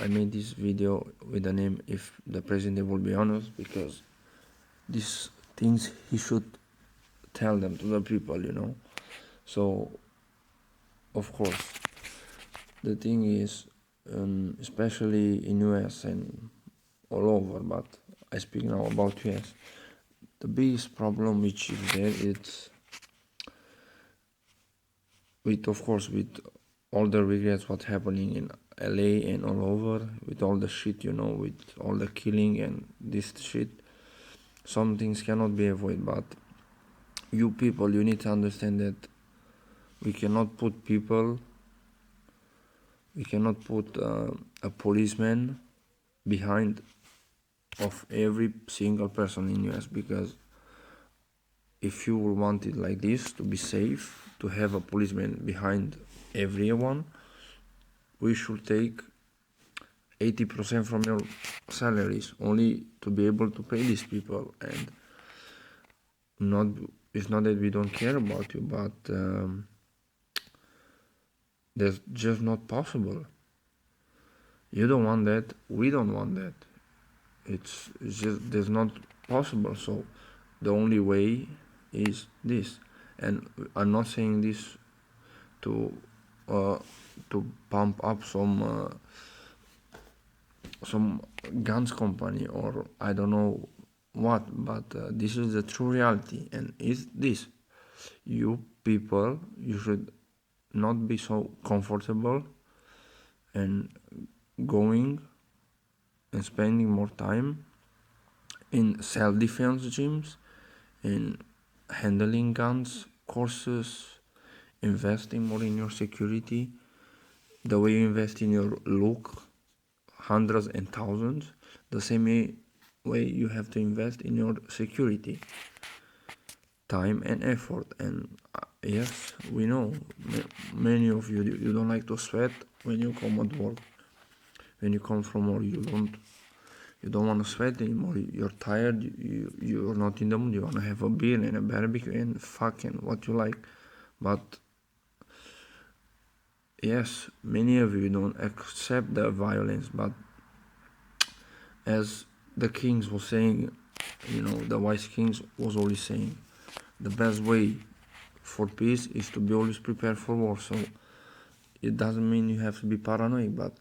I made this video with the name "If the President Will Be Honest," because these things he should tell them to the people. So, of course, the thing is, especially in US and all over, but I speak now about US. The biggest problem which is there, it's with all the regrets what's happening in LA and all over, with all the shit, with all the killing and this shit. Some things cannot be avoided, but you people, you need to understand that we cannot put a policeman behind of every single person in US, because if you want it like this, to be safe, to have a policeman behind everyone, we should take 80% from your salaries only to be able to pay these people. And it's not that we don't care about you, but that's just not possible. You don't want that, we don't want that. It's just, that's not possible. So the only way is this. And I'm not saying this to pump up some guns company or I don't know what, but this is the true reality. And is this, you people, you should not be so comfortable and going and spending more time in self-defense gyms, in handling guns courses, investing more in your security, the way you invest in your look, hundreds and thousands, the same way you have to invest in your security, time and effort. And yes, we know many of you don't like to sweat when you come at work. When you come from work, you don't want to sweat anymore. You're tired, you're not in the mood, you want to have a beer and a barbecue and fucking what you like. But yes, many of you don't accept the violence, but as the kings were saying, the wise kings was always saying, the best way for peace is to be always prepared for war. So it doesn't mean you have to be paranoid, but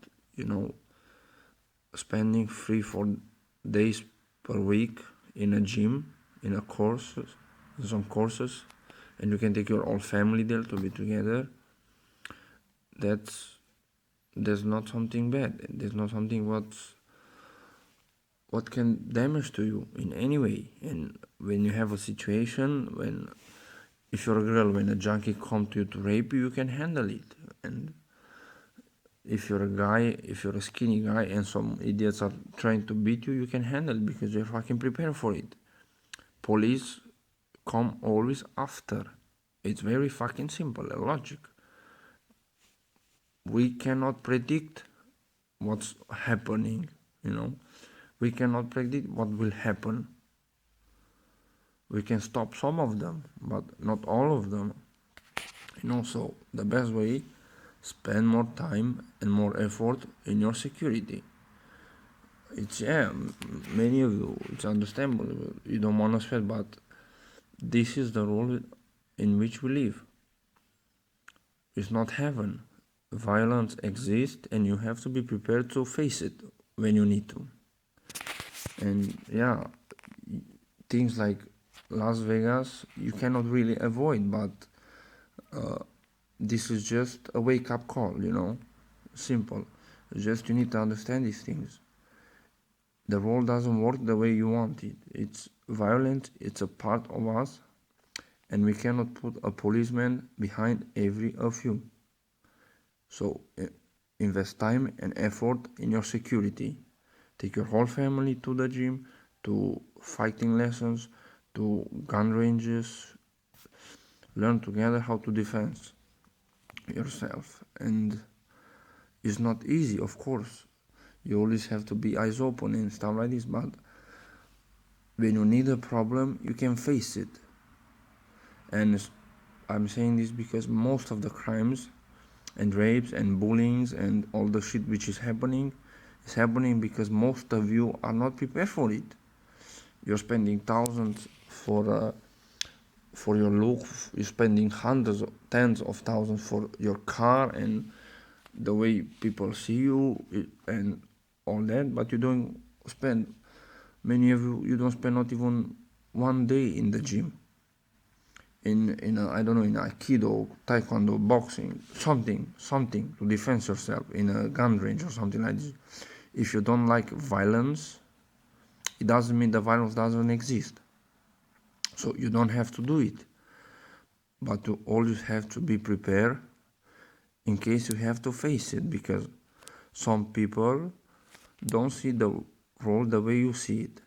spending 3-4 days per week in a gym, in some courses, and you can take your whole family there to be together, there's not something bad. There's not something what can damage to you in any way. And when you have a situation, if you're a girl, when a junkie comes to you to rape you, you can handle it. And if you're a guy, if you're a skinny guy and some idiots are trying to beat you, you can handle it because you're fucking prepared for it. Police come always after. It's very fucking simple, logic. We cannot predict what's happening, We cannot predict what will happen. We can stop some of them, but not all of them. So the best way, spend more time and more effort in your security. It's, many of you, it's understandable. You don't want to sweat, but this is the role in which we live. It's not heaven. Violence exists and you have to be prepared to face it when you need to. And things like Las Vegas you cannot really avoid, but this is just a wake-up call, simple. Just you need to understand these things. The world doesn't work the way you want it. It's violent, it's a part of us, and we cannot put a policeman behind every of you. So invest time and effort in your security. Take your whole family to the gym, to fighting lessons, to gun ranges. Learn together how to defend yourself. And it's not easy, of course. You always have to be eyes open and stuff like this, but when you need a problem, you can face it. And I'm saying this because most of the crimes and rapes and bullying and all the shit which is happening It's happening because most of you are not prepared for it. You're spending thousands for your look. You're spending hundreds, tens of thousands for your car and the way people see you and all that. But you don't spend. Many of you don't spend not even one day in the gym. In a, I don't know, in aikido, taekwondo, boxing, something to defend yourself in a gun range or something like this. If you don't like violence, it doesn't mean the violence doesn't exist. So you don't have to do it, but you always have to be prepared in case you have to face it, because some people don't see the role the way you see it.